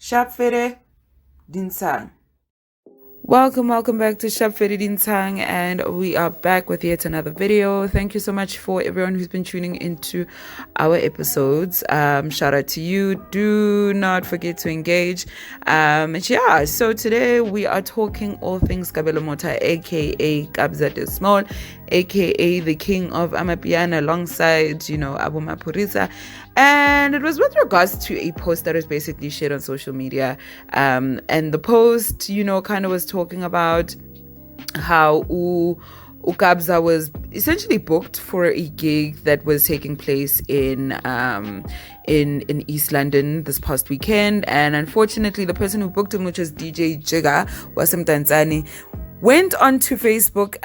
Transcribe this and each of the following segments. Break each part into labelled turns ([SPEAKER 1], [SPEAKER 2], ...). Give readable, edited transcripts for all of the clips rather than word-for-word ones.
[SPEAKER 1] Shapfere Dinsang. Welcome back to Shapfere Dinsang, and we are back with yet another video. Thank you so much for everyone who's been tuning into our episodes. Shout out to you. Do not forget to engage. So today we are talking all things Kabelo Mota, aka Kabza the Small, aka the king of Amapiano, alongside, Abu Mapurisa. And it was with regards to a post that was basically shared on social media. And the post, kind of was talking about how Kabza was essentially booked for a gig that was taking place in East London this past weekend. And unfortunately, the person who booked him, which was DJ Jigga, Wasim Tanzani, went onto Facebook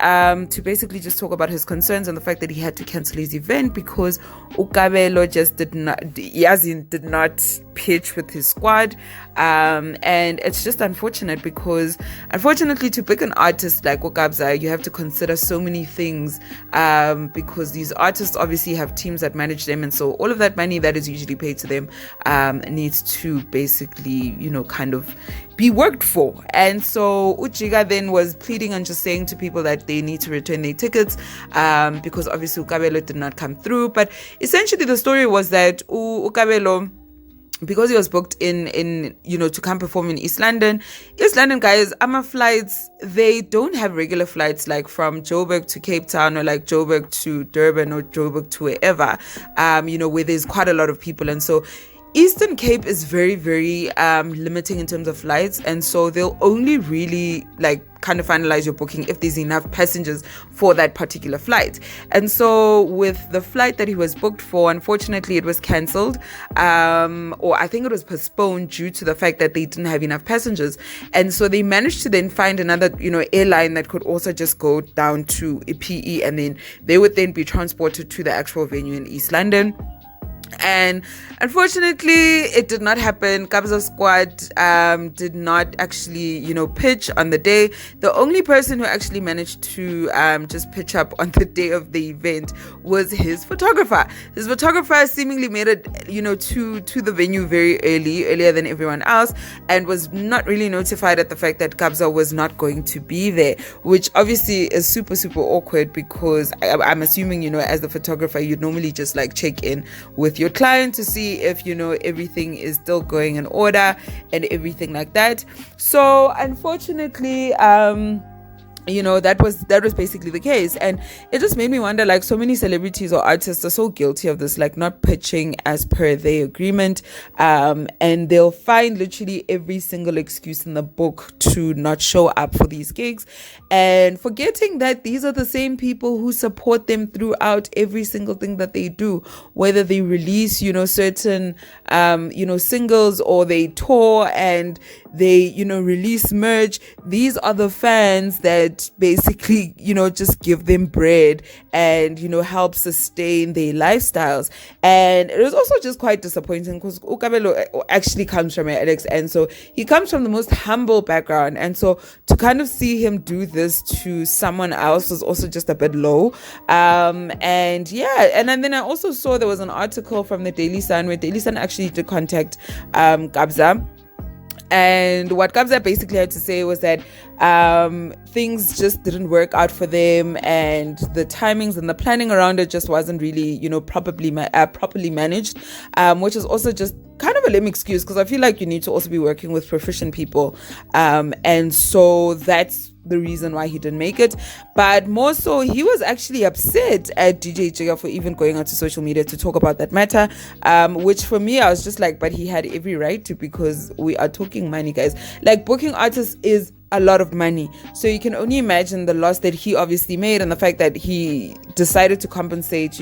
[SPEAKER 1] to basically just talk about his concerns and the fact that he had to cancel his event because Ukabelo just did not pitch with his squad. And it's just unfortunate because, unfortunately, to pick an artist like Kabza, you have to consider so many things because these artists obviously have teams that manage them. And so all of that money that is usually paid to them needs to basically, kind of be worked for. And so Jigga then was pleading and just saying to people that they need to return their tickets because obviously Ukabelo did not come through. But essentially the story was that Ukabelo, because he was booked in to come perform in East London, guys, flights, they don't have regular flights like from Joburg to Cape Town or like Joburg to Durban or Joburg to wherever, where there's quite a lot of people. And so Eastern Cape is very, very limiting in terms of flights, and so they'll only really kind of finalize your booking if there's enough passengers for that particular flight. And so with the flight that he was booked for, unfortunately, it was cancelled, or I think it was postponed due to the fact that they didn't have enough passengers. And so they managed to then find another, airline that could also just go down to PE, and then they would then be transported to the actual venue in East London. And unfortunately, it did not happen. Kabza's squad did not actually, pitch on the day. The only person who actually managed to just pitch up on the day of the event was his photographer. His photographer seemingly made it, to the venue very earlier than everyone else, and was not really notified at the fact that Kabza was not going to be there, which obviously is super, super awkward because I'm assuming, as the photographer, you'd normally just check in with your client to see if everything is still going in order and everything like that. So unfortunately, that was basically the case. And it just made me wonder, so many celebrities or artists are so guilty of this, not pitching as per their agreement, and they'll find literally every single excuse in the book to not show up for these gigs, and forgetting that these are the same people who support them throughout every single thing that they do, whether they release certain singles, or they tour and they release merch. These are the fans that basically just give them bread and help sustain their lifestyles. And it was also just quite disappointing because Ukabelo actually comes from Alex, and so he comes from the most humble background, and so to kind of see him do this to someone else was also just a bit low. And then I also saw there was an article from the Daily Sun where Daily Sun actually did contact Kabza. And what Kabza basically had to say was that things just didn't work out for them, and the timings and the planning around it just wasn't really, properly managed, which is also just kind of a lame excuse, because I feel like you need to also be working with proficient people, and so that's the reason why he didn't make it. But more so, he was actually upset at DJ Jigga for even going onto social media to talk about that matter, which for me, I was just but he had every right to, because we are talking money, guys. Booking artists is a lot of money, so you can only imagine the loss that he obviously made, and the fact that he decided to compensate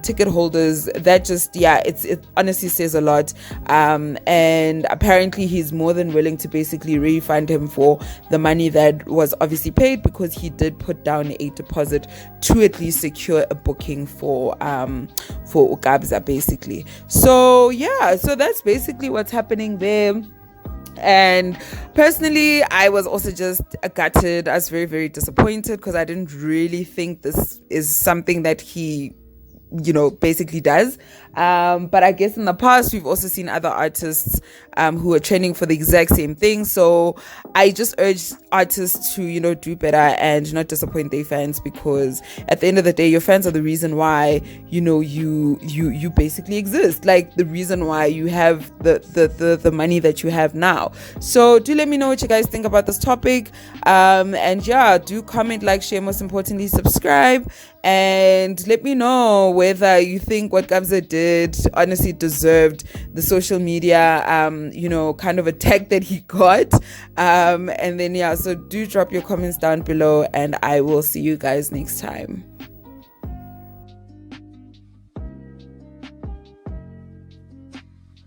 [SPEAKER 1] ticket holders. That just it honestly says a lot, and apparently he's more than willing to basically refund him for the money that was obviously paid, because he did put down a deposit to at least secure a booking for Kabza basically. So that's basically what's happening there. And personally, I was also just gutted. I was very, very disappointed, because I didn't really think this is something that he basically does. But I guess in the past we've also seen other artists who are trending for the exact same thing. So I just urge artists to, do better and not disappoint their fans, because at the end of the day, your fans are the reason why, you basically exist, like the reason why you have the money that you have now. So do let me know what you guys think about this topic. And yeah, do comment, like, share, most importantly subscribe, and let me know whether you think what Kabza did honestly deserved the social media kind of attack that he got. And then yeah, so do drop your comments down below, and I will see you guys next time.